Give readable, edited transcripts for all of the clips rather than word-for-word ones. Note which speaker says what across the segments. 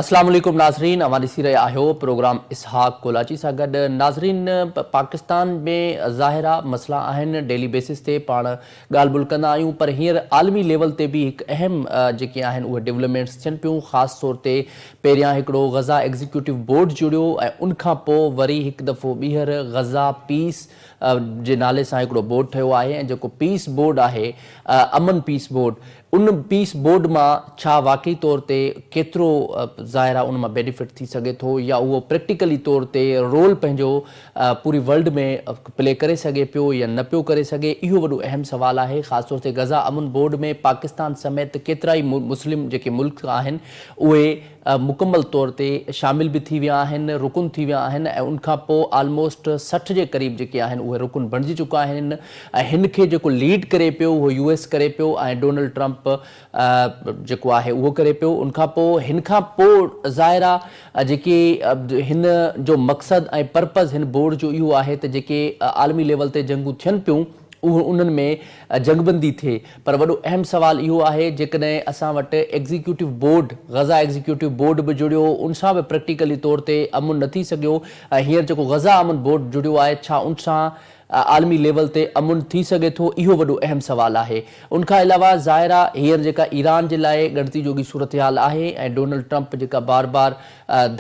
Speaker 1: अस्सलाम वालेकुम नाज़रीन, अवां ॾिसी रहिया आहियो प्रोग्राम इसहाक कोलाची सां गॾु। नाज़रीन, पाकिस्तान में ज़ाहिरा मसला आहिनि, डेली बेसिस ते पाण ॻाल्हि ॿोल कंदा आहियूं, पर हींअर आलमी लेवल ते बि हिकु अहम जेके आहिनि उहे डेवलपमेंट्स थियनि पियूं। ख़ासि तौर ते पहिरियां हिकिड़ो ग़ज़ा एग्ज़ीक्यूटिव बोर्ड जुड़ियो ऐं उनखां पोइ वरी हिकु दफ़ो ॿीहर ग़ज़ा पीस जे नाले सां हिकिड़ो बोर्ड ठहियो आहे। ऐं जेको पीस बोर्ड आहे, अमन पीस बोर्ड, उन पीस बोर्ड मां छा वाक़ई तौर ते केतिरो ज़ाहिरा उन मां बेनिफिट थी सघे थो, या उहो प्रैक्टिकली तौर ते रोल पंहिंजो पूरी वर्ल्ड में प्ले करे सघे पियो या न पियो करे सघे, इहो वॾो अहम सवाल आहे। ख़ासि तौर ते ग़ज़ा अमन बोर्ड में पाकिस्तान समेत केतिरा ई मुस्लिम जेके मुल्क आहिनि उहे मुकमल तौर ते शामिल भी थी विया आहिनि, रुकुन थी विया आहिनि, ऐं उनखां पोइ आलमोस्ट 60 जे क़रीब जेके आहिनि उहे रुकुन बणिजी चुका आहिनि। ऐं हिन खे जेको लीड करे पियो उहो US करे पियो ऐं डोनाल्ड ट्रंप जेको आहे उहो करे पियो। उनखां पोइ हिन खां पोइ ज़ाहिरा जेके हिन जो मक़सदु ऐं पर्पज़ हिन बोर्ड जो इहो आहे त जेके आलमी लेवल ते जंगूं थियनि पियूं उन्हनि में जंगबंदी थिए। पर वॾो अहम सवाल इहो आहे, जेकॾहिं असां वटि executive board, Gaza executive board बि जुड़ियो, उन सां बि प्रैक्टिकली तौर ते अमन न थी सघियो, ऐं हींअर जेको ग़ज़ा अमन बोर्ड जुड़ियो आहे, छा उन सां आलमी लेवल ते अमन थी सघे थो, इहो वॾो अहम सवाल आहे। उनखां अलावा ज़ाहिरा हींअर जेका ईरान जे लाइ ॻणती जोगी सूरत हाल आहे ऐं डोनाल्ड ट्रंप जेका बार बार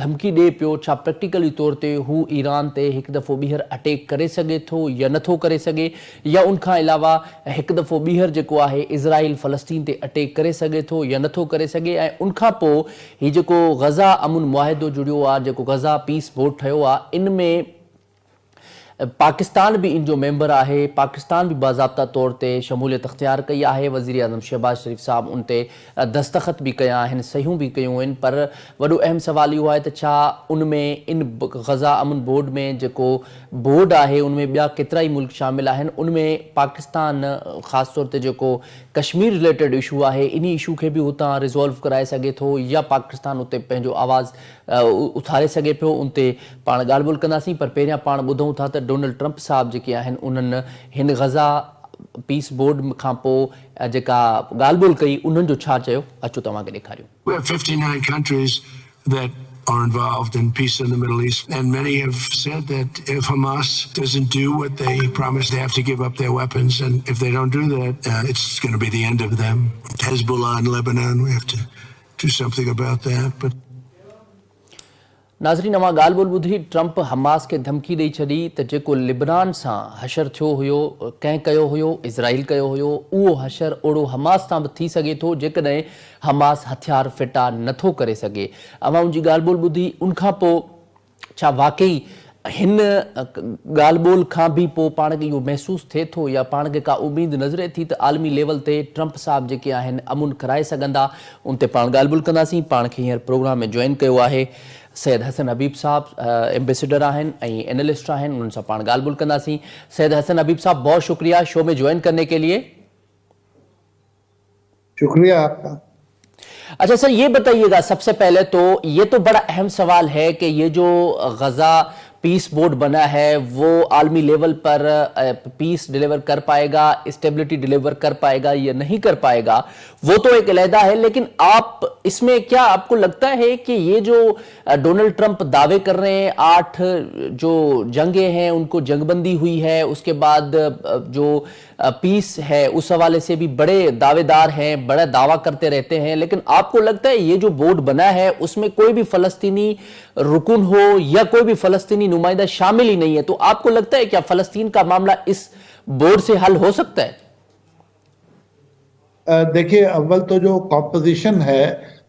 Speaker 1: धमकी ॾिए पियो, छा प्रैक्टिकली तौर ते हू ईरान ते हिकु दफ़ो ॿीहर अटैक करे सघे थो या नथो करे सघे, या उनखां अलावा हिकु दफ़ो ॿीहर जेको आहे इज़राइल फ़लस्तीन ते अटैक करे सघे थो या नथो करे सघे। ऐं उनखां पोइ हीउ जेको ग़ज़ा अमन मुआहिदो जुड़ियो आहे, जेको ग़ज़ा पीस बोर्ड ठहियो आहे, इन में पाकिस्तान भी इन जो मेंबर आहे। पाकिस्तान भी बाज़ाब्ता तौर ते शमूलियत अख्तियार कई आहे। वज़ीर आज़म शहबाज शरीफ़ साहब उन ते दस्तख़त भी कया आहिनि, सहियूं भी कयूं आहिनि। पर वॾो अहम सवाल इहो आहे त छा उन में इन ग़ज़ा अमन बोर्ड में जेको बोर्ड आहे उन में ॿिया केतिरा ई मुल्क शामिल आहिनि, उन में पाकिस्तान ख़ासि तौर ते जेको कश्मीर रिलेटेड इशू आहे, इन इशू खे बि हुतां रिज़ॉल्व कराए सघे थो, या पाकिस्तान उते पंहिंजो आवाज़ उथारे सघे पियो। उन ते पाण ॻाल्हि ॿोल कंदासीं। पर पहिरियां पाण ॿुधूं था त डोनाल्ड ट्रंप साहब जेके आहिनि उन्हनि हिन ग़ज़ा पीस बोर्ड खां पोइ जेका ॻाल्हि ॿोल कई, उन्हनि जो छा चयो, अचो तव्हांखे ॾेखारियूं।
Speaker 2: We have 59 countries that are involved in peace in the Middle East, and many have said that if Hamas doesn't do what they promised, they have to give up their weapons, and if they don't do that, it's going to be the end of them. Hezbollah in Lebanon, we have to do something about that. But
Speaker 1: नाज़रीन, अवां ॻाल्हि ॿोल ॿुधी, Trump Hamas खे धमकी ॾेई छॾी त जेको लिबनान सां हशर थियो हुयो, कंहिं कयो हुयो, इज़राइल कयो हुयो, उहो हशर ओड़ो हमास सां बि थी सघे थो जेकॾहिं हमास हथियार फिटा नथो करे सघे। अवां उनजी ॻाल्हि ॿोल ॿुधी, उनखां पोइ छा वाक़ई हिन ॻाल्हि ॿोल खां बि पोइ पाण खे इहो महसूसु थिए थो या पाण खे का उमेद नज़रे थी त आलमी लेवल ते ट्रंप साहब जेके आहिनि अमन कराए सघंदा? उन ते पाण ॻाल्हि ॿोल कंदासीं। पाण खे हींअर प्रोग्राम में जॉइन कयो आहे सैयद हसन हबीब साहब, एम्बेसडर आहिनि ऐं एनालिस्ट आहिनि, उन्हनि सां पाण ॻाल्हि ॿोल कंदासीं। सैयद हसन हबीब साहब, बहुत शुक्रिया शो में ज्वाइन करने के लिए।
Speaker 3: शुक्रिया आपका।
Speaker 1: अच्छा सर, ये बताइएगा सबसे पहले तो ये तो बड़ा अहम सवाल है कि ये जो ग़ज़ा पीस बोर्ड बना है वो आलमी लेवल पर पीस डिलीवर कर पाएगा, स्टेबिलिटी डिलीवर कर पाएगा या नहीं कर पाएगा, वो तो एक अलहदा है। लेकिन आप इसमें क्या आपको लगता है कि ये जो डोनाल्ड ट्रंप दावे कर रहे हैं, 8 जो जंगें हैं उनको जंगबंदी हुई है, उसके बाद जो पीस है उस हवाले से भी बड़े दावेदार हैं, बड़ा दावा करते रहते हैं, लेकिन आपको लगता है ये जो बोर्ड बना है उसमें कोई भी फ़लस्तीनी रुकन हो या कोई भी फ़लस्तीनी नुमाइंदा शामिल ही नहीं है, तो आपको लगता है क्या फ़लस्तीन का मामला इस बोर्ड से हल हो सकता है?
Speaker 3: देखिए, अव्वल तो जो कॉम्पोजिशन है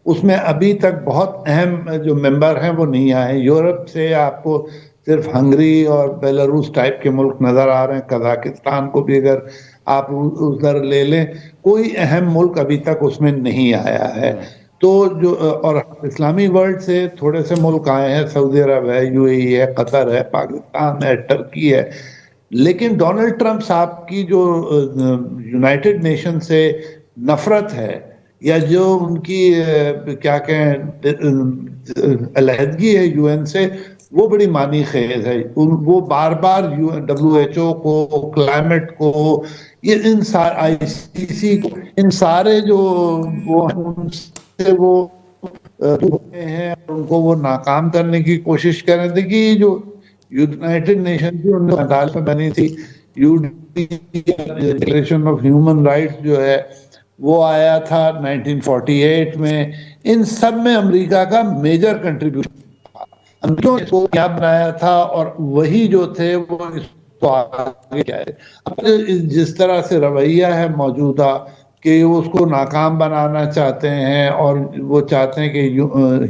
Speaker 3: उसमें अभी तक बहुत अहम जो मेंबर हैं वो नहीं आए। यूरोप से आपको सिर्फ हंगरी और बेलारूस टाइप के मुल्क नजर आ रहे हैं। कजाकिस्तान को भी अगर आप उधर ले लें, कोई अहम मुल्क अभी तक उसमें नहीं आया है। तो जो और इस्लामी वर्ल्ड से थोड़े से मुल्क आए हैं, सऊदी अरब है, UAE है, कतर है, पाकिस्तान है, टर्की है। लेकिन डोनाल्ड ट्रंप साहब की जो यूनाइटेड नेशन से नफरत है या जो उनकी क्या कहें अलहदगी है UN से, वो बड़ी मानी खेज है। वो बार बार WHO को, क्लाइमेट को, ये इन ICC को, इन सारे जो वो उनसे वो ہوتے ہیں اور ان کو وہ ناکام کرنے کی کوشش کریں. دیکھیے یہ جو یونائٹڈ نیشن تھی 1948 میں بنی تھی, ڈکلیریشن آف ہیومن رائٹس جو ہے وہ آیا تھا 1948 میں. ان سب میں امریکہ کا میجر کنٹریبیوشن تھا. امریکہ نے اس کو کیا بنایا تھا اور وہی جو تھے وہ اس کو آگے جائے. اب جس طرح سے رویہ ہے موجودہ کہ وہ اس کو ناکام بنانا چاہتے ہیں اور وہ چاہتے ہیں کہ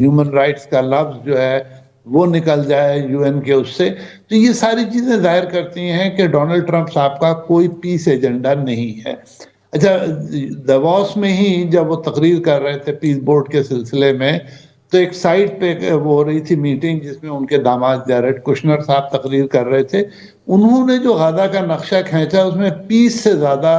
Speaker 3: ہیومن رائٹس کا لفظ جو ہے وہ نکل جائے یو این کے اس سے, تو یہ ساری چیزیں ظاہر کرتی ہیں کہ ڈونلڈ ٹرمپ صاحب کا کوئی پیس ایجنڈا نہیں ہے. اچھا, davos میں ہی جب وہ تقریر کر رہے تھے پیس بورڈ کے سلسلے میں, تو ایک سائٹ پہ وہ ہو رہی تھی میٹنگ جس میں ان کے داماد جیریڈ کشنر صاحب تقریر کر رہے تھے. انہوں نے جو غزہ کا نقشہ کھینچا اس میں پیس سے زیادہ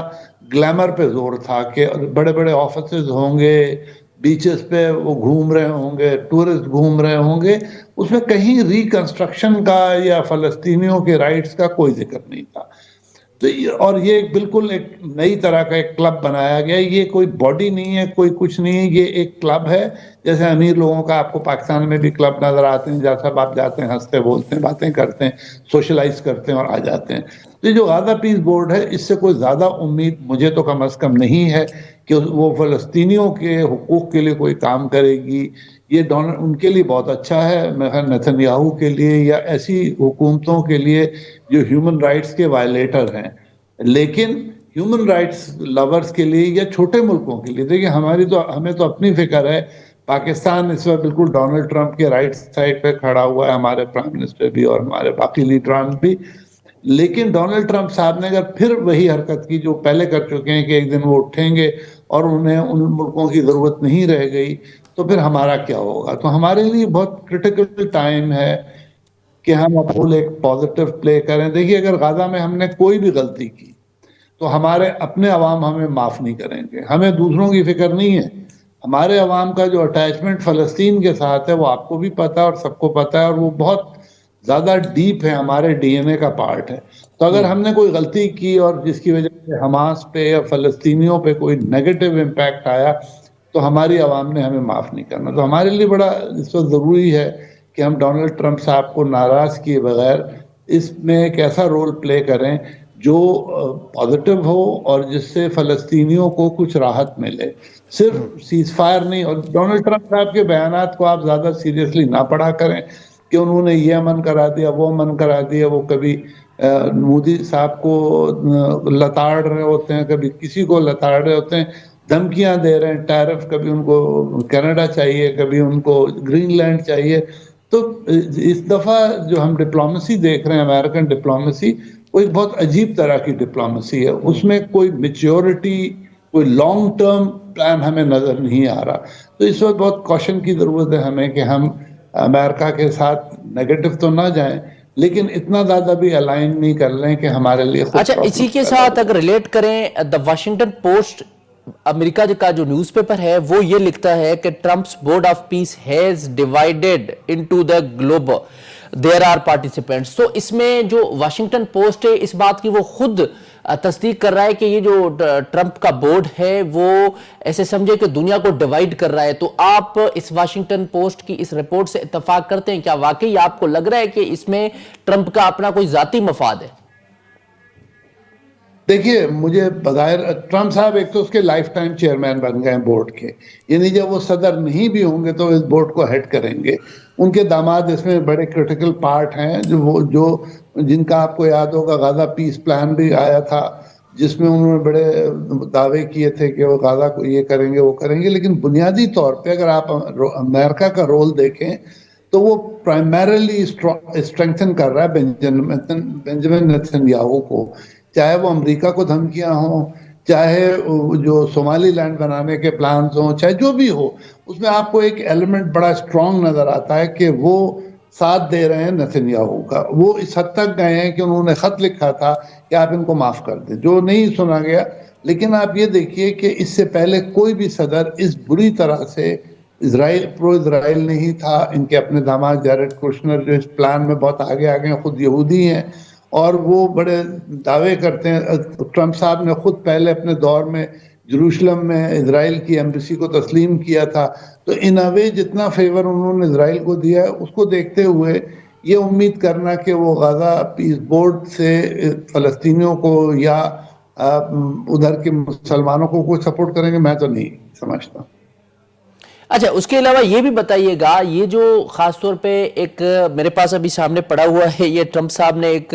Speaker 3: گلیمر پہ زور تھا کہ بڑے بڑے آفیسز ہوں گے, بیچز پہ وہ گھوم رہے ہوں گے, ٹورسٹ گھوم رہے ہوں گے. اس میں کہیں ریکنسٹرکشن کا یا فلسطینیوں کے رائٹس کا کوئی ذکر نہیں تھا. تو اور یہ بالکل ایک نئی طرح کا ایک کلب بنایا گیا. یہ کوئی باڈی نہیں ہے, کوئی کچھ نہیں ہے, یہ ایک کلب ہے. جیسے امیر لوگوں کا آپ کو پاکستان میں بھی کلب نظر آتے ہیں, جہاں سب آپ جاتے ہیں, ہنستے بولتے ہیں, باتیں کرتے ہیں, سوشلائز کرتے ہیں اور آ جاتے ہیں. تو یہ جو غزہ پیس بورڈ ہے اس سے کوئی زیادہ امید مجھے تو کم از کم نہیں ہے کہ وہ فلسطینیوں کے حقوق کے لیے کوئی کام کرے گی. یہ ان کے لیے بہت اچھا ہے, میں خیال نتن یاہو کے لیے یا ایسی حکومتوں کے لیے جو ہیومن رائٹس کے وائلیٹر ہیں. لیکن ہیومن رائٹس لورز کے لیے یا چھوٹے ملکوں کے لیے, دیکھیں ہمیں تو اپنی فکر ہے. پاکستان اس وقت بالکل ڈونلڈ ٹرمپ کے رائٹ سائڈ پہ کھڑا ہوا ہے, ہمارے پرائم منسٹر بھی اور ہمارے باقی لیڈران بھی. لیکن ڈونلڈ ٹرمپ صاحب نے اگر پھر وہی حرکت کی جو پہلے کر چکے ہیں کہ ایک دن وہ اٹھیں گے اور انہیں ان ملکوں کی ضرورت نہیں رہ گئی, تو پھر ہمارا کیا ہوگا. تو ہمارے لیے بہت کرٹیکل ٹائم ہے کہ ہم اپول ایک پازیٹیو پلے کریں. دیکھیے اگر غزہ میں ہم نے کوئی بھی غلطی کی تو ہمارے اپنے عوام ہمیں معاف نہیں کریں گے. ہمیں دوسروں کی فکر نہیں ہے. ہمارے عوام کا جو اٹیچمنٹ فلسطین کے ساتھ ہے وہ آپ کو بھی پتہ ہے اور سب کو پتہ ہے, اور وہ بہت زیادہ ڈیپ ہے, ہمارے ڈی این اے کا پارٹ ہے. تو اگر ہم نے کوئی غلطی کی اور جس کی وجہ سے حماس پہ یا فلسطینیوں پہ کوئی نیگیٹو امپیکٹ آیا تو ہماری عوام نے ہمیں معاف نہیں کرنا. تو ہمارے لیے بڑا اس وقت ضروری ہے کہ ہم ڈونلڈ ٹرمپ صاحب کو ناراض کیے بغیر اس میں ایک ایسا رول پلے کریں جو پازیٹیو ہو اور جس سے فلسطینیوں کو کچھ راحت ملے. صرف سیز فائر نہیں. اور ڈونلڈ ٹرمپ صاحب کے بیانات کو آپ زیادہ سیریسلی نہ پڑھا کریں کہ انہوں نے یہ امن کرا دیا, وہ امن کرا دیا. وہ کبھی مودی صاحب کو لتاڑ رہے ہوتے ہیں, کبھی کسی کو لتاڑ رہے ہوتے ہیں, دھمکیاں دے رہے ہیں ٹیرف, کبھی ان کو کینیڈا چاہیے, کبھی ان کو گرین لینڈ چاہیے. تو اس دفعہ جو ہم ڈپلومیسی دیکھ رہے ہیں, امریکن ڈپلومیسی, وہ ایک بہت عجیب طرح کی ڈپلومیسی ہے. اس میں کوئی میچیورٹی, کوئی لانگ ٹرم پلان ہمیں نظر نہیں آ رہا. تو اس وقت بہت کوشن کی ضرورت ہے ہمیں کہ ہم امریکہ کے ساتھ نیگیٹو تو نہ جائیں, لیکن اتنا زیادہ بھی الائن نہیں کر لیں کہ ہمارے لیے خود
Speaker 1: اچھا, اسی کے ساتھ اگر ریلیٹ کریں, دا واشنگٹن پوسٹ امریکہ کا جو نیوز پیپر ہے وہ یہ لکھتا ہے کہ Trump's board of peace has divided into the globe there are participants. تو اس میں جو واشنگٹن پوسٹ ہے اس بات کی وہ خود تصدیق کر رہا ہے کہ یہ جو ٹرمپ کا بورڈ ہے وہ ایسے سمجھے کہ دنیا کو ڈیوائیڈ کر رہا ہے. تو آپ اس واشنگٹن پوسٹ کی اس رپورٹ سے اتفاق کرتے ہیں؟ کیا واقعی آپ کو لگ رہا ہے کہ اس میں ٹرمپ کا اپنا کوئی ذاتی مفاد ہے؟
Speaker 3: دیکھیے مجھے بظاہر ٹرمپ صاحب ایک تو اس کے لائف ٹائم چیئرمین بن گئے بورڈ کے, یعنی جب وہ صدر نہیں بھی ہوں گے تو اس بورڈ کو ہیڈ کریں گے. ان کے داماد اس میں بڑے کرٹیکل پارٹ ہیں جو جن کا آپ کو یاد ہوگا غزہ پیس پلان بھی آیا تھا جس میں انہوں نے بڑے دعوے کیے تھے کہ وہ غزہ کو یہ کریں گے وہ کریں گے. لیکن بنیادی طور پہ اگر آپ امریکہ کا رول دیکھیں تو وہ پرائمریلی اسٹرینگتھن کر رہا ہے بنجامن نیتن یاہو کو, چاہے وہ امریکہ کو دھمکیاں ہوں, چاہے جو صومالی لینڈ بنانے کے پلانز ہوں, چاہے جو بھی ہو. اس میں آپ کو ایک ایلیمنٹ بڑا اسٹرانگ نظر آتا ہے کہ وہ ساتھ دے رہے ہیں نیتن یاہو کا. وہ اس حد تک گئے ہیں کہ انہوں نے خط لکھا تھا کہ آپ ان کو معاف کر دیں, جو نہیں سنا گیا. لیکن آپ یہ دیکھیے کہ اس سے پہلے کوئی بھی صدر اس بری طرح سے پرو اسرائیل نہیں تھا. ان کے اپنے داماد جیریڈ کشنر جو اس پلان میں بہت آگے ہیں, خود یہودی ہیں اور وہ بڑے دعوے کرتے ہیں. ٹرمپ صاحب نے خود پہلے اپنے دور میں जेरूशलम में इसराइल की एम्बेसी को तस्लीम किया था। तो इन अ वे जितना फेवर उन्होंने इसराइल को दिया है, उसको देखते हुए ये उम्मीद करना कि वो गाजा पीस बोर्ड से फलस्तीनियों को या उधर के मुसलमानों को कोई सपोर्ट करेंगे, मैं तो नहीं समझता।
Speaker 1: अच्छा, उसके अलावा ये भी बताइएगा, ये जो खास तौर पे एक मेरे पास अभी सामने पड़ा हुआ है, ये ट्रंप साहब ने एक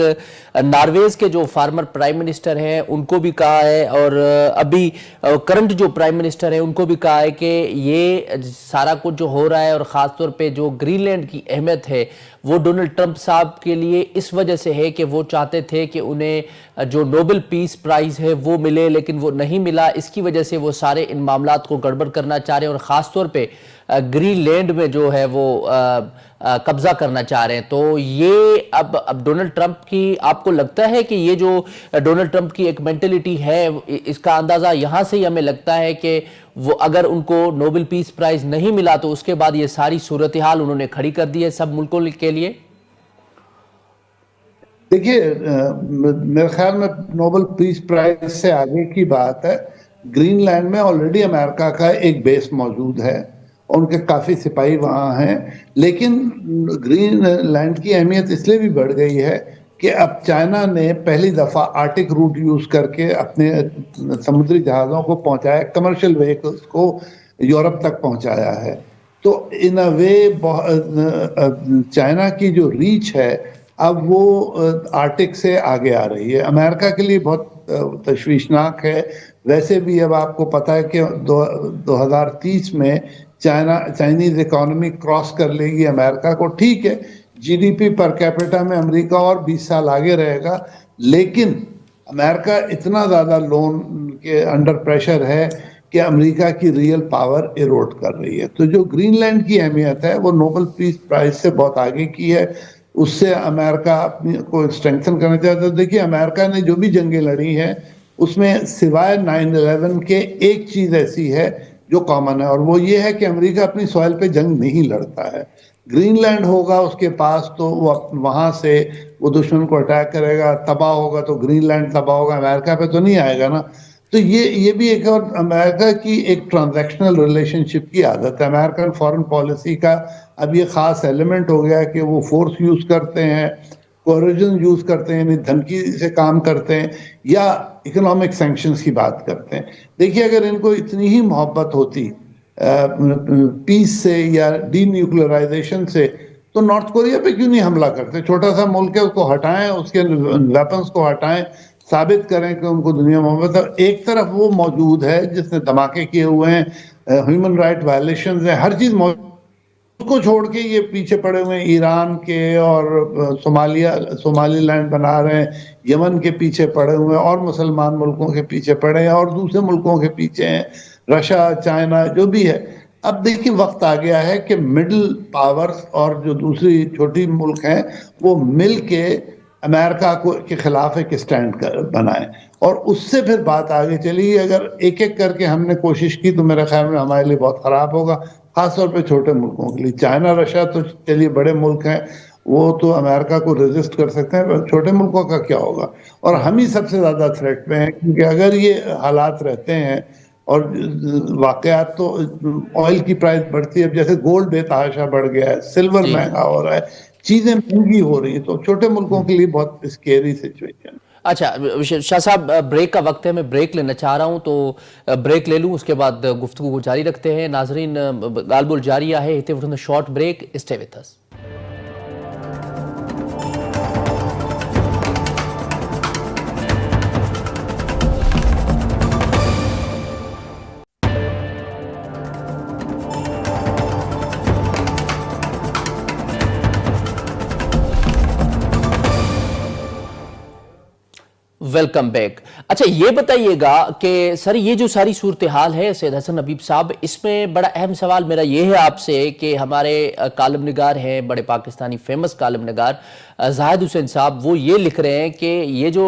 Speaker 1: नॉर्वेज के जो फार्मर प्राइम मिनिस्टर हैं उनको भी कहा है, और अभी करंट जो प्राइम मिनिस्टर हैं उनको भी कहा है कि ये सारा कुछ जो हो रहा है और ख़ास तौर पे जो ग्रीनलैंड की अहमियत है वो डोनाल्ड ट्रंप साहब के लिए इस वजह से है कि वो चाहते थे कि उन्हें जो नोबेल पीस प्राइज़ है वो मिले, लेकिन वो नहीं मिला। इसकी वजह से वो सारे इन मामलात को गड़बड़ करना चाह रहे हैं और ख़ास तौर पे ग्रीनलैंड में जो है वो कब्जा करना चाह रहे हैं। तो ये अब डोनाल्ड ट्रंप की, आपको लगता है कि ये जो डोनाल्ड ट्रंप की एक मेंटेलिटी है, इसका अंदाज़ा यहाँ से ही हमें लगता है कि वो अगर उनको नोबेल पीस प्राइज नहीं मिला तो उसके बाद ये सारी सूरत हाल उन्होंने खड़ी कर दी है सब मुल्कों के लिए?
Speaker 3: देखिए, मेरे ख्याल में नोबेल पीस प्राइज से आगे की बात है। ग्रीनलैंड में ऑलरेडी अमेरिका का एक बेस मौजूद है, उनके काफी सिपाही वहां हैं, लेकिन ग्रीनलैंड की अहमियत इसलिए भी बढ़ गई है कि अब चाइना ने पहली दफा आर्टिक रूट यूज करके अपने समुद्री जहाजों को पहुंचाया, कमर्शियल व्हीकल्स को यूरोप तक पहुंचाया है। तो इन अ वे चाइना की जो रीच है अब वो आर्टिक से आगे आ रही है। अमेरिका के लिए बहुत तशवीशनाक है। वैसे भी अब आपको पता है कि 2030 में चाइनीज इकोनॉमी क्रॉस कर लेगी अमेरिका को। ठीक है, जीडीपी पर कैपिटा में अमेरिका और 20 साल आगे रहेगा, लेकिन अमेरिका इतना ज़्यादा लोन के अंडर प्रेशर है कि अमेरिका की रियल पावर इरोड कर रही है। तो जो ग्रीनलैंड की अहमियत है वो नोबेल पीस प्राइज से बहुत आगे की है। उससे अमेरिका अपनी को स्ट्रेंथन करना चाहता है। देखिए, अमेरिका ने जो भी जंगें लड़ी हैं उसमें सिवाय 9/11 के एक चीज़ ऐसी है जो कॉमन है, और वो ये है कि अमेरिका अपनी सॉइल पे जंग नहीं लड़ता है। ग्रीनलैंड होगा उसके पास तो वो वहां से वो दुश्मन को अटैक करेगा, तबाह होगा तो ग्रीनलैंड तबाह होगा, अमेरिका पे तो नहीं आएगा ना। तो ये भी एक और अमेरिका की एक ट्रांजैक्शनल रिलेशनशिप की आदत है। अमेरिकन फॉरेन पॉलिसी का अब ये खास एलिमेंट हो गया है कि वो फोर्स यूज करते हैं, कोरिजन यूज करते हैं, यानी धमकी से काम करते हैं, या इकोनॉमिक सैंक्शंस की बात करते हैं। देखिए, अगर इनको इतनी ही मोहब्बत होती पीस से या डी न्यूक्लियराइजेशन से, तो नॉर्थ कोरिया पे क्यों नहीं हमला करते? छोटा सा मुल्क है, उसको हटाएं, उसके वेपन्स को हटाएं, साबित करें कि उनको दुनिया मोहब्बत है। एक तरफ वो मौजूद है जिसने धमाके किए हुए हैं, ह्यूमन राइट वायलेशंस है, हर चीज मौजूद, उसको छोड़ के ये पीछे पड़े हुए हैं ईरान के, और सोमालीलैंड बना रहे हैं, यमन के पीछे पड़े हुए हैं, और मुसलमान मुल्कों के पीछे पड़े हैं, और दूसरे मुल्कों के पीछे हैं, रशिया, चाइना, जो भी है। अब देखिए, वक्त आ गया है कि मिडिल पावर्स और जो दूसरी छोटी मुल्क हैं वो मिल के अमेरिका को के खिलाफ एक स्टैंड बनाए, और उससे फिर बात आगे चली। अगर एक एक करके हमने कोशिश की तो मेरे ख्याल में हमारे लिए बहुत खराब होगा, खासतौर पे छोटे मुल्कों के लिए। चाइना, रशिया तो चलिए बड़े मुल्क हैं, वो तो अमेरिका को रेजिस्ट कर सकते हैं, पर छोटे मुल्कों का क्या होगा? और हम ही सबसे ज्यादा थ्रेट में हैं, क्योंकि अगर ये हालात रहते हैं और वाकयात, तो ऑयल की प्राइस बढ़ती है, जैसे गोल्ड बेतहाशा बढ़ गया है, सिल्वर महंगा हो रहा है, चीजें महंगी हो रही है, तो छोटे मुल्कों के लिए बहुत स्केरी सिचुएशन।
Speaker 1: अच्छा शाह साहब, ब्रेक का वक्त है, मैं ब्रेक लेना चाह रहा हूं, तो ब्रेक ले लूं, उसके बाद गुफ्तगू को जारी रखते हैं। नाजरीन, गालबुल जारी है, short break, stay with us. Welcome back. अच्छा, ये बताइएगा कि सर, ये जो सारी सूरत हाल है सैयद हसन हबीब साहब, इसमें बड़ा अहम सवाल मेरा ये है आपसे कि हमारे कालम निगार हैं, बड़े पाकिस्तानी फेमस कालम निगार जाहिद हुसैन साहब, वो ये लिख रहे हैं कि ये जो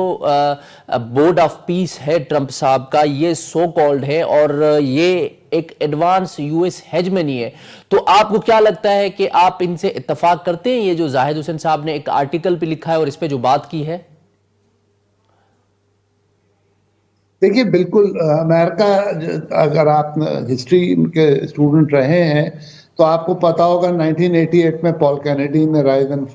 Speaker 1: बोर्ड ऑफ पीस है ट्रंप साहब का, ये सो कॉल्ड है और ये एक एडवांस यूएस हेजमनी है। तो आपको क्या लगता है कि आप इनसे इत्तफाक करते हैं? ये जो जाहिद हुसैन साहब ने एक आर्टिकल भी लिखा है और इस पे जो बात की है।
Speaker 3: देखिए बिल्कुल अमेरिका अगर आप हिस्ट्री के स्टूडेंट रहे हैं तो आपको पता होगा 1988 में पॉल कैनेडी ने rise end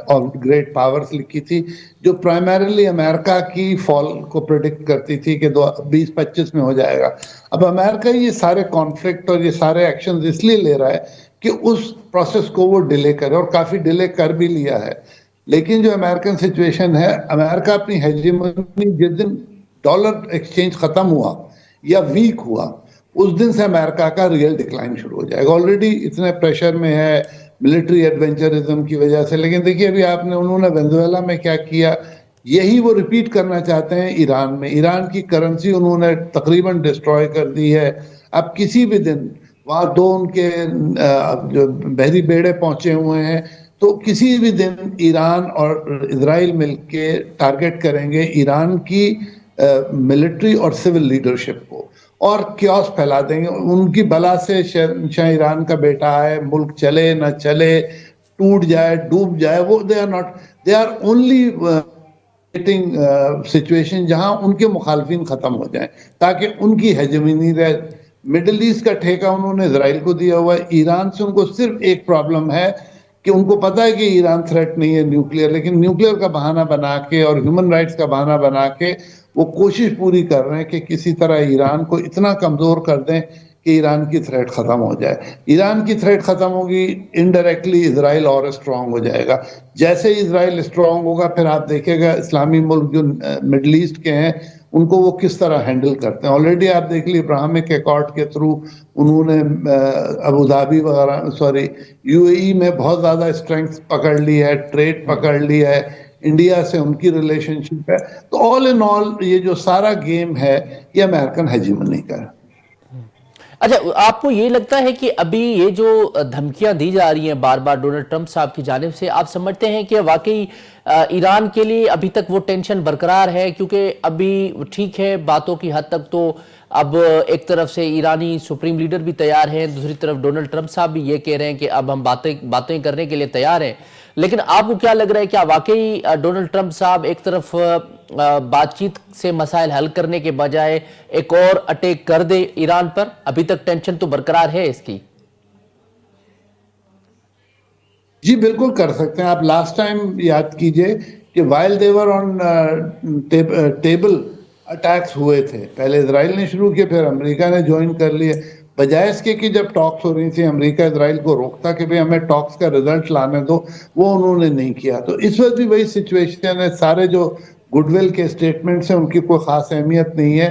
Speaker 3: of great powers लिखी थी, जो प्राइमरीली अमेरिका की फॉल को प्रिडिक्ट करती थी कि 2025 में हो जाएगा। अब अमेरिका ये सारे कॉन्फ्लिक्ट और ये सारे एक्शन इसलिए ले रहा है कि उस प्रोसेस को वो डिले करे, और काफी डिले कर भी लिया है। लेकिन जो अमेरिकन सिचुएशन है, अमेरिका अपनी हेजेमनी जिस दिन डॉलर एक्सचेंज खत्म हुआ या वीक हुआ, उस दिन से अमेरिका का रियल डिक्लाइन शुरू हो जाएगा। ऑलरेडी इतने प्रेशर में है मिलिट्री एडवेंचरिज्म की वजह से। लेकिन देखिए अभी उन्होंने वेनेजुएला में क्या किया, यही वो रिपीट करना चाहते हैं ईरान में। ईरान की करेंसी उन्होंने तकरीबन डिस्ट्रॉय कर दी है। अब किसी भी दिन वहां 2 उनके जो बहरी बेड़े पहुंचे हुए हैं, तो किसी भी दिन ईरान और इजराइल मिलके टारगेट करेंगे ईरान की मिलिट्री और सिविल लीडरशिप को, और क्योस फैला देंगे। उनकी बला से शहंशाह ईरान का बेटा है, मुल्क चले न चले, टूट जाए डूब जाए, वो दे आर ओनली सिचुएशन जहां उनके मुखालफिन खत्म हो जाएं ताकि उनकी हेजेमनी रहे। मिडिल ईस्ट का ठेका उन्होंने इजराइल को दिया हुआ है। ईरान से उनको सिर्फ एक प्रॉब्लम है कि उनको पता है कि ईरान थ्रेट नहीं है न्यूक्लियर, लेकिन न्यूक्लियर का बहाना बना के और ह्यूमन राइट्स का बहाना बना के वो कोशिश पूरी कर रहे हैं कि किसी तरह ईरान को इतना कमजोर कर दें कि ईरान की थ्रेट खत्म हो जाए। ईरान की थ्रेट खत्म होगी, इनडायरेक्टली इजराइल और स्ट्रांग हो जाएगा। जैसे ही इजराइल स्ट्रांग होगा, फिर आप देखिएगा इस्लामी मुल्क जो मिडिल ईस्ट के हैं उनको वो किस तरह हैंडल करते हैं। ऑलरेडी आप देख लीजिए इब्राहिमिक अकॉर्ड के थ्रू उन्होंने अबू धाबी वगैरह यूएई में बहुत ज्यादा स्ट्रेंथ पकड़ ली है, ट्रेड पकड़ ली है, इंडिया से उनकी रिलेशनशिप है। तो ऑल इन ऑल ये जो सारा गेम है ये अमेरिकन हेजेमनी का है।
Speaker 1: अच्छा, आपको ये लगता है कि अभी ये जो धमकियां दी जा रही हैं बार बार डोनाल्ड ट्रंप साहब की जानिब से, आप समझते हैं कि वाकई ईरान के लिए अभी तक वो टेंशन बरकरार है? क्योंकि अभी ठीक है बातों की हद तक, तो अब एक तरफ से ईरानी सुप्रीम लीडर भी तैयार हैं, दूसरी तरफ डोनाल्ड ट्रंप साहब भी ये कह रहे हैं कि अब हम बातें करने के लिए तैयार हैं। लेकिन आपको क्या लग रहा है, क्या वाकई डोनाल्ड ट्रंप साहब एक तरफ बातचीत से मसाइल हल करने के बजाय एक और अटैक कर दे ईरान पर? अभी तक टेंशन तो बरकरार है इसकी।
Speaker 3: जी बिल्कुल कर सकते हैं। आप लास्ट टाइम याद कीजिए कि while they were on table attacks हुए थे, पहले इजराइल ने शुरू किए, फिर अमेरिका ने ज्वाइन कर लिए। बजाय इसके कि जब टॉक्स हो रही थी अमेरिका इजराइल को रोकता कि भाई हमें टॉक्स का रिजल्ट लाने दो, वो उन्होंने नहीं किया। तो इस वक्त भी वही सिचुएशन है। सारे जो गुडविल के स्टेटमेंट्स हैं उनकी कोई खास अहमियत नहीं है।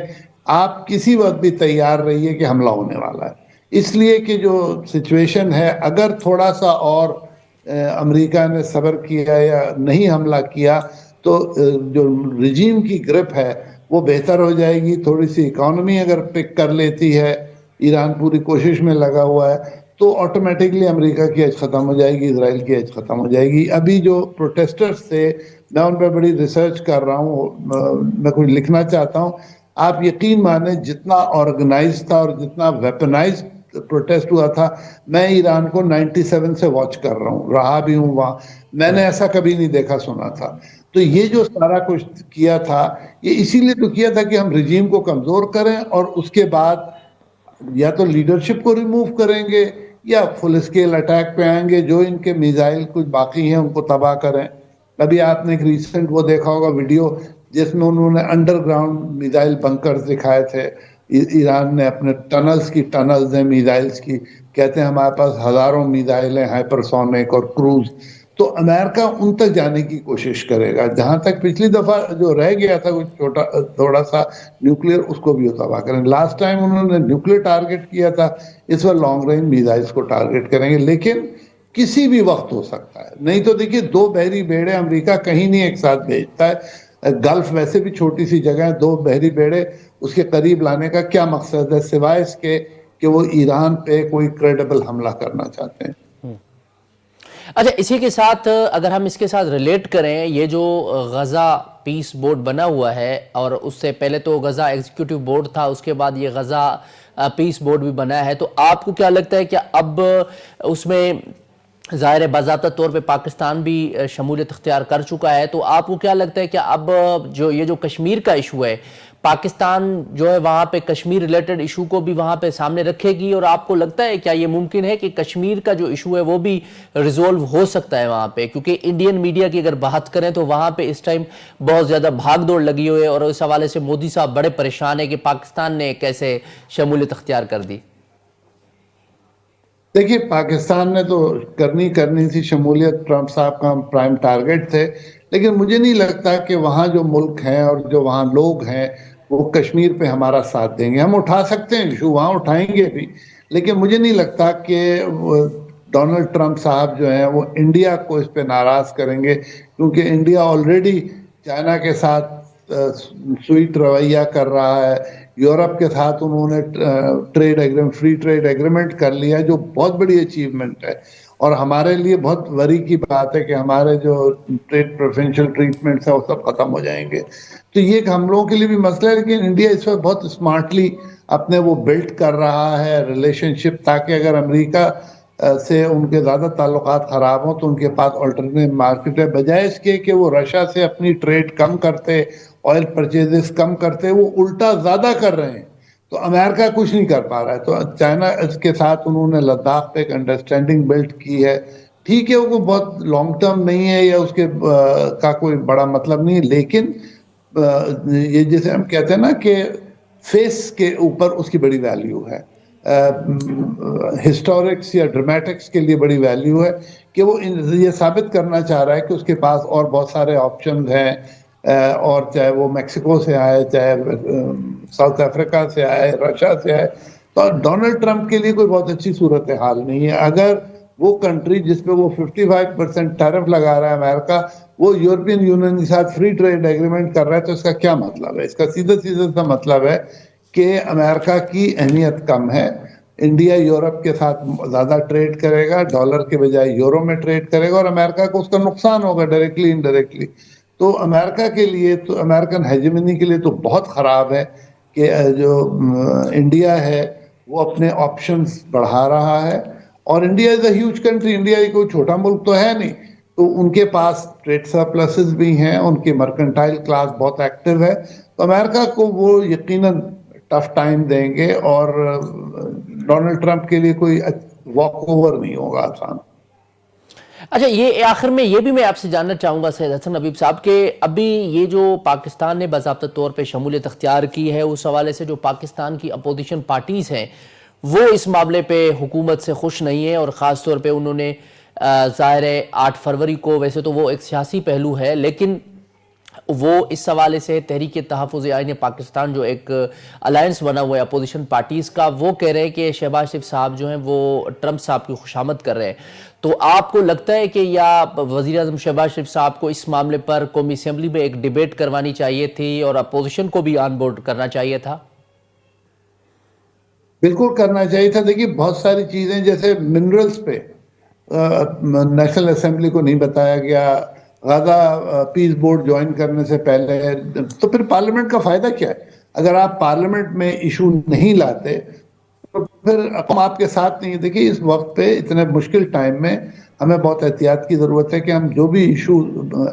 Speaker 3: आप किसी वक्त भी तैयार रहिए कि हमला होने वाला है, इसलिए कि जो सिचुएशन है, अगर थोड़ा सा और अमेरिका ने सब्र किया या नहीं हमला किया तो जो रिजीम की ग्रिप है वो बेहतर हो जाएगी। थोड़ी सी इकोनॉमी अगर पिक कर लेती है, ईरान पूरी कोशिश में लगा हुआ है, तो ऑटोमेटिकली अमेरिका की एज खत्म हो जाएगी, इजराइल की एज खत्म हो जाएगी। अभी जो प्रोटेस्टर्स थे, मैं उन पर बड़ी रिसर्च कर रहा हूँ, मैं कुछ लिखना चाहता हूँ। आप यकीन माने जितना ऑर्गेनाइज था और जितना वेपनाइज प्रोटेस्ट हुआ था, मैं ईरान को 97 से वॉच कर रहा हूँ, रहा भी हूँ वहाँ, मैंने ऐसा कभी नहीं देखा सुना था। तो ये जो सारा कुछ किया था, ये इसीलिए तो किया था कि हम रिजीम को कमजोर करें और उसके बाद या तो लीडरशिप को रिमूव करेंगे या फुल स्केल अटैक पे आएंगे, जो इनके मिसाइल कुछ बाकी हैं उनको तबाह करें। अभी आपने एक रिसेंट वो देखा होगा वीडियो जिसमें उन्होंने अंडरग्राउंड मिसाइल बंकर्स दिखाए थे। ईरान ने अपने टनल्स हैं मिसाइल्स की, कहते हैं हमारे पास हजारों मिसाइल हैं हाइपरसोनिक और क्रूज। तो अमेरिका उन तक जाने की कोशिश करेगा। जहां तक पिछली दफा जो रह गया था कुछ छोटा थोड़ा सा न्यूक्लियर, उसको भी तबाह करें। लास्ट टाइम उन्होंने न्यूक्लियर टारगेट किया था, इस बार लॉन्ग रेंज मिसाइल्स को टारगेट करेंगे। लेकिन किसी भी वक्त हो सकता है, नहीं तो देखिए 2 बहरी बेड़े अमेरिका कहीं नहीं एक साथ भेजता है। गल्फ वैसे भी छोटी सी जगह है, 2 बहरी बेड़े उसके करीब लाने का क्या मकसद है सिवाय इसके कि वो ईरान पे कोई क्रेडिबल हमला करना चाहते हैं।
Speaker 1: अच्छा, इसी के साथ अगर हम इसके साथ रिलेट करें, ये जो गज़ा पीस बोर्ड बना हुआ है, और उससे पहले तो गज़ा एग्जीक्यूटिव बोर्ड था, उसके बाद ये गज़ा पीस बोर्ड भी बना है, तो आपको क्या लगता है कि अब उसमें ज़ाहिर है बाज़ाब्ता तौर पे पाकिस्तान भी शमूलियत इख्तियार कर चुका है, तो आपको क्या लगता है कि अब जो ये जो कश्मीर का इशू है, پاکستان جو ہے وہاں پہ کشمیر ریلیٹڈ ایشو کو بھی وہاں پہ سامنے رکھے گی، اور آپ کو لگتا ہے کیا یہ ممکن ہے کہ کشمیر کا جو ایشو ہے وہ بھی ریزولو ہو سکتا ہے وہاں پہ؟ کیونکہ انڈین میڈیا کی اگر بات کریں تو وہاں پہ اس ٹائم بہت زیادہ بھاگ دوڑ لگی ہوئی ہے، اور اس حوالے سے مودی صاحب بڑے پریشان ہیں کہ پاکستان نے کیسے شمولیت اختیار کر دی۔
Speaker 3: دیکھیے پاکستان نے تو کرنی تھی شمولیت، ٹرمپ صاحب کا پرائم ٹارگٹ تھے، لیکن مجھے نہیں لگتا کہ وہاں جو ملک ہیں اور جو وہاں لوگ ہیں وہ کشمیر پہ ہمارا ساتھ دیں گے۔ ہم اٹھا سکتے ہیں ایشو، وہاں اٹھائیں گے بھی، لیکن مجھے نہیں لگتا کہ ڈونلڈ ٹرمپ صاحب جو ہیں وہ انڈیا کو اس پہ ناراض کریں گے، کیونکہ انڈیا آلریڈی چائنا کے ساتھ سویٹ رویہ کر رہا ہے، یورپ کے ساتھ انہوں نے فری ٹریڈ ایگریمنٹ کر لیا جو بہت بڑی اچیومنٹ ہے، اور ہمارے لیے بہت وری کی بات ہے کہ ہمارے جو ٹریڈ پریفرنشل ٹریٹمنٹس ہیں وہ سب ختم ہو جائیں گے۔ تو یہ ایک ہم لوگوں کے لیے بھی مسئلہ ہے، لیکن انڈیا اس وقت بہت اسمارٹلی اپنے وہ بلڈ کر رہا ہے ریلیشن شپ، تاکہ اگر امریکہ سے ان کے زیادہ تعلقات خراب ہوں تو ان کے پاس آلٹرنیٹ مارکیٹ ہے، بجائے اس کے کہ وہ رشیا سے اپنی ٹریڈ کم کرتے، آئل پرچیزز کم کرتے، وہ الٹا زیادہ کر رہے ہیں۔ تو امریکہ کچھ نہیں کر پا رہا ہے، تو چائنا اس کے ساتھ انہوں نے لداخ پہ ایک انڈرسٹینڈنگ بلڈ کی ہے۔ ٹھیک ہے وہ بہت لانگ ٹرم نہیں ہے یا اس کے کا کوئی بڑا مطلب نہیں ہے، لیکن یہ جیسے ہم کہتے ہیں نا کہ فیس کے اوپر اس کی بڑی ویلیو ہے، ہسٹورکس یا ڈرامیٹکس کے لیے بڑی ویلیو ہے کہ وہ یہ ثابت کرنا چاہ رہا ہے کہ اس کے پاس اور بہت سارے آپشنز ہیں، اور چاہے وہ میکسیکو سے آئے، چاہے ساؤتھ افریقہ سے آئے، رشیا سے آئے۔ تو ڈونلڈ ٹرمپ کے لیے کوئی بہت اچھی صورتحال نہیں ہے۔ اگر وہ کنٹری جس پہ وہ 55% ٹیرف لگا رہا ہے امریکہ، وہ یورپین یونین کے ساتھ فری ٹریڈ ایگریمنٹ کر رہا ہے، تو اس کا کیا مطلب ہے؟ اس کا سیدھا سا مطلب ہے کہ امریکہ کی اہمیت کم ہے، انڈیا یورپ کے ساتھ زیادہ ٹریڈ کرے گا، ڈالر کے بجائے یورو میں ٹریڈ کرے گا، اور امریکہ کو اس کا نقصان ہوگا ڈائریکٹلی انڈائریکٹلی۔ تو امریکہ کے لیے تو امریکن ہیجمنی کے لیے تو بہت خراب ہے کہ جو انڈیا ہے وہ اپنے آپشنز بڑھا رہا ہے، اور India is a huge country, India کوئی چھوٹا ملک تو ہے نہیں، تو ان کے پاس ٹریڈ سرپلسز بھی ہیں، ان کی مرکنٹائل کلاس بہت ایکٹیو ہے، تو امریکہ کو وہ یقیناً ٹف ٹائم دیں گے، اور ڈونلڈ ٹرمپ کے لیے کوئی واک اوور نہیں ہوگا آسان۔
Speaker 1: اچھا، یہ آخر میں یہ بھی میں آپ سے جاننا چاہوں گا سید حسن حبیب صاحب کہ ابھی یہ جو پاکستان نے باضابطہ طور پہ شمولیت اختیار کی ہے، اس حوالے سے جو پاکستان کی اپوزیشن پارٹیز ہیں وہ اس معاملے پہ حکومت سے خوش نہیں ہیں، اور خاص طور پہ انہوں نے ظاہر ہے 8 فروری کو، ویسے تو وہ ایک سیاسی پہلو ہے، لیکن وہ اس حوالے سے تحریک تحفظ آئین پاکستان جو ایک الائنس بنا ہوا ہے اپوزیشن پارٹیز کا، وہ کہہ رہے ہیں کہ شہباز شریف صاحب جو ہیں وہ ٹرمپ صاحب کی خوشامد کر رہے ہیں۔ تو آپ کو لگتا ہے کہ یا وزیر اعظم شہباز شریف صاحب کو اس معاملے پر قومی اسمبلی میں ایک ڈیبیٹ کروانی چاہیے تھی اور اپوزیشن کو بھی آن بورڈ کرنا چاہیے تھا؟
Speaker 3: بالکل کرنا چاہیے تھا۔ دیکھیے بہت ساری چیزیں جیسے منرلز پہ نیشنل اسمبلی کو نہیں بتایا گیا، غزہ پیس بورڈ جوائن کرنے سے پہلے، تو پھر پارلیمنٹ کا فائدہ کیا ہے؟ اگر آپ پارلیمنٹ میں ایشو نہیں لاتے تو پھر ہم آپ کے ساتھ نہیں۔ دیکھیے اس وقت پہ اتنے مشکل ٹائم میں ہمیں بہت احتیاط کی ضرورت ہے کہ ہم جو بھی ایشو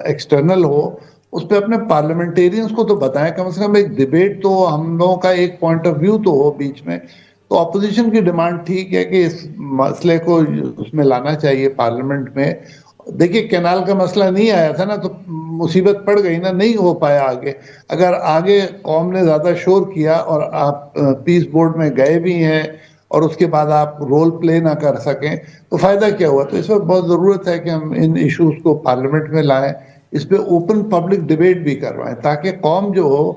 Speaker 3: ایکسٹرنل ہو اس پہ اپنے پارلیمنٹیرینز کو تو بتائیں، کم سے کم ایک ڈیبیٹ تو ہم لوگوں کا ایک پوائنٹ آف ویو تو ہو بیچ میں۔ تو اپوزیشن کی ڈیمانڈ ٹھیک ہے کہ اس مسئلے کو اس میں لانا چاہیے پارلیمنٹ میں۔ دیکھیے کینال کا مسئلہ نہیں آیا تھا نا تو مصیبت پڑ گئی نا، نہیں ہو پایا آگے۔ اگر آگے قوم نے زیادہ شور کیا اور آپ پیس بورڈ میں گئے بھی ہیں اور اس کے بعد آپ رول پلے نہ کر سکیں تو فائدہ کیا ہوا؟ تو اس وقت بہت ضرورت ہے کہ ہم ان ایشوز کو پارلیمنٹ میں لائیں، اس پہ اوپن پبلک ڈیبیٹ بھی کروائیں، تاکہ قوم جو ہو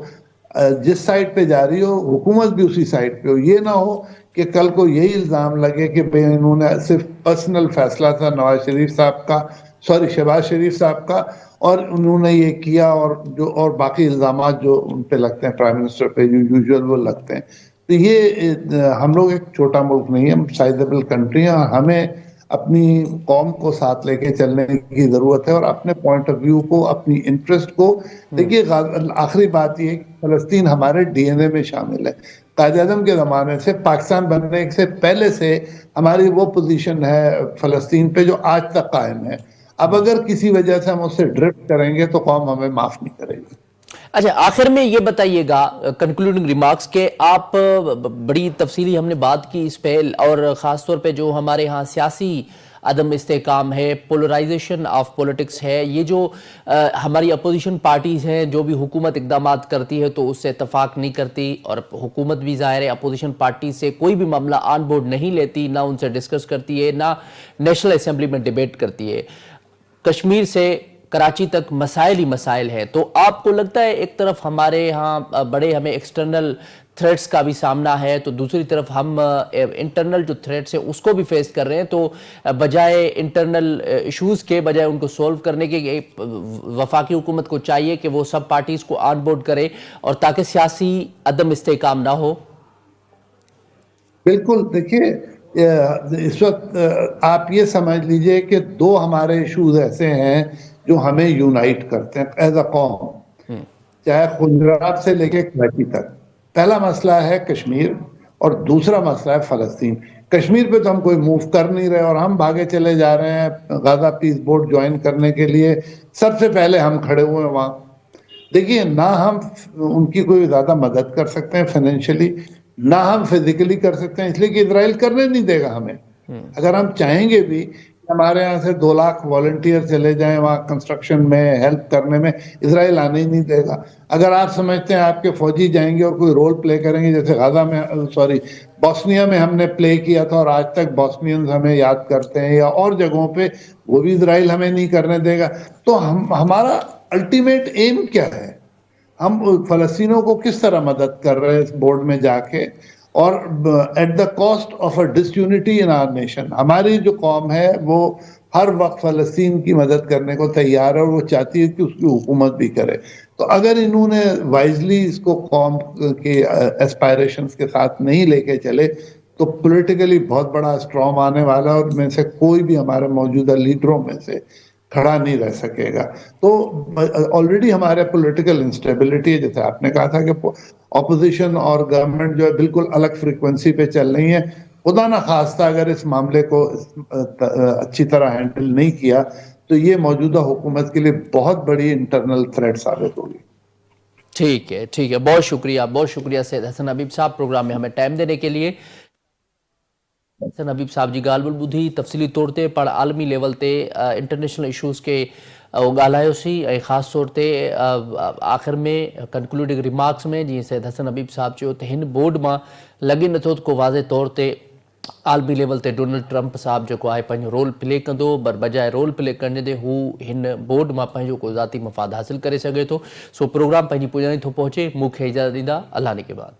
Speaker 3: جس سائڈ پہ جا رہی ہو حکومت بھی اسی سائڈ پہ ہو۔ یہ نہ ہو کہ کل کو یہی الزام لگے کہ انہوں نے صرف پرسنل فیصلہ تھا نواز شریف صاحب کا، شہباز شریف صاحب کا، اور انہوں نے یہ کیا، اور باقی الزامات جو ان پہ لگتے ہیں پرائم منسٹر پہ جو یوزول وہ لگتے ہیں۔ تو یہ ہم لوگ ایک چھوٹا ملک نہیں ہے، ہم سائزیبل کنٹری ہیں، ہمیں اپنی قوم کو ساتھ لے کے چلنے کی ضرورت ہے، اور اپنے پوائنٹ آف ویو کو، اپنی انٹرسٹ کو دیکھیے۔ آخری بات یہ ہے کہ فلسطین ہمارے ڈی این اے میں شامل ہے۔ قائد اعظم کے زمانے سے، پاکستان بننے سے پہلے سے ہماری وہ پوزیشن ہے فلسطین پہ جو آج تک قائم ہے۔ اب اگر کسی وجہ سے ہم اس سے ڈرفٹ کریں گے تو قوم ہمیں معاف نہیں کرے گی۔
Speaker 1: अच्छा, आखिर में ये बताइएगा कंक्लूडिंग रिमार्क्स के आप बड़ी तफसीली हमने बात की इस पे, और ख़ास तौर पे जो हमारे यहाँ सियासी अदम इस्तेकाम है, पोलराइजेशन ऑफ पॉलिटिक्स है, ये जो हमारी अपोजिशन पार्टीज़ हैं जो भी हुकूमत इकदामात करती है तो उससे इतफाक़ नहीं करती, और हुकूमत भी ज़ाहिर है अपोजिशन पार्टी से कोई भी मामला ऑन बोर्ड नहीं लेती, ना उनसे डिस्कस करती है, ना नेशनल असम्बली में डिबेट करती है। कश्मीर से कराची तक मसाइल ही मसाइल हैं। तो आपको लगता है एक तरफ हमारे यहाँ बड़े हमें एक्सटर्नल थ्रेट्स का भी सामना है, तो दूसरी तरफ हम इंटरनल जो थ्रेट्स हैं उसको भी फेस कर रहे हैं, तो बजाय इंटरनल इश्यूज़ के, बजाय उनको सॉल्व करने के वफाकी हुकूमत को चाहिए कि वो सब पार्टीज़ को ऑन बोर्ड करे, और ताकि सियासी अदम इस्तेकाम ना हो।
Speaker 3: बिल्कुल, देखिए इस वक्त आप ये समझ लीजिए कि दो हमारे इश्यूज ऐसे हैं जो हमें यूनाइट करते हैं एज अ कौम, चाहे गुजरात से लेके कराची तक। पहला मसला है कश्मीर और दूसरा मसला है फलस्तीन। कश्मीर पे तो हम कोई मूव कर नहीं रहे और हम भागे चले जा रहे हैं गाजा पीस बोर्ड ज्वाइन करने के लिए। सबसे पहले हम खड़े हुए हैं वहां। देखिए, ना हम उनकी कोई ज्यादा मदद कर सकते हैं फाइनेंशियली, ना हम फिजिकली कर सकते हैं, इसलिए कि इजराइल करने नहीं देगा हमें। अगर हम चाहेंगे भी हमारे यहाँ से 2 लाख वॉलंटियर चले जाएं वहाँ कंस्ट्रक्शन में हेल्प करने में, इजराइल आने ही नहीं देगा। अगर आप समझते हैं आपके फौजी जाएंगे और कोई रोल प्ले करेंगे, जैसे गाजा में बॉस्निया में हमने प्ले किया था और आज तक बॉस्नियंस हमें याद करते हैं, या और जगहों पे, वो भी इजराइल हमें नहीं करने देगा। तो हमारा अल्टीमेट एम क्या है? हम फलस्तीनों को किस तरह मदद कर रहे हैं इस बोर्ड में जाके, और at the cost of a disunity in our nation. हमारी जो कौम है वो हर वक्त फलस्तीन की मदद करने को तैयार है और वो चाहती है कि उसकी हुकूमत भी करे। तो अगर इन्होंने वाइजली इसको कौम के एस्पायरेशंस के साथ नहीं लेके चले तो पॉलिटिकली बहुत बड़ा स्ट्रॉम आने वाला है, और में से कोई भी हमारे मौजूदा लीडरों में से खड़ा नहीं रह सकेगा। तो ऑलरेडी हमारे पॉलिटिकल इंस्टेबिलिटी है, जैसे आपने कहा था कि ऑपोजिशन और गवर्नमेंट जो है बिल्कुल अलग फ्रीक्वेंसी पे चल रही है। खुदा ना खास्ता अगर इस मामले को अच्छी तरह हैंडल नहीं किया तो ये मौजूदा हुकूमत के लिए बहुत बड़ी इंटरनल थ्रेट साबित होगी।
Speaker 1: ठीक है, ठीक है, बहुत शुक्रिया सैयद हसन हबीब साहब प्रोग्राम में हमें टाइम देने के लिए। हसन हबीब साहब जी ॻाल्हि ॿुधी तफ़सीली तौर ते, पर आलमी लेवल ते इंटरनेशनल इशूज़ के ॻाल्हायोसीं, ऐं ख़ासि तौर ते आख़िर में कंक्लूडिंग रिमार्क्स में जीअं सैयद हसन हबीब साहब चयो त हिन बोर्ड मां लॻे नथो त को वाज़े तौर ते आलमी लेवल ते डोनाल्ड ट्रंप साहब जेको आहे पंहिंजो रोल प्ले कंदो, पर बजाय रोल प्ले करने ते हू हिन बोर्ड मां पंहिंजो को ज़ाती मफ़ाद हासिल करे सघे थो। सो प्रोग्राम पंहिंजी पुॼाणी थो पहुचे। मूंखे इजाज़त ॾींदा, अल्लाह ने के बाद।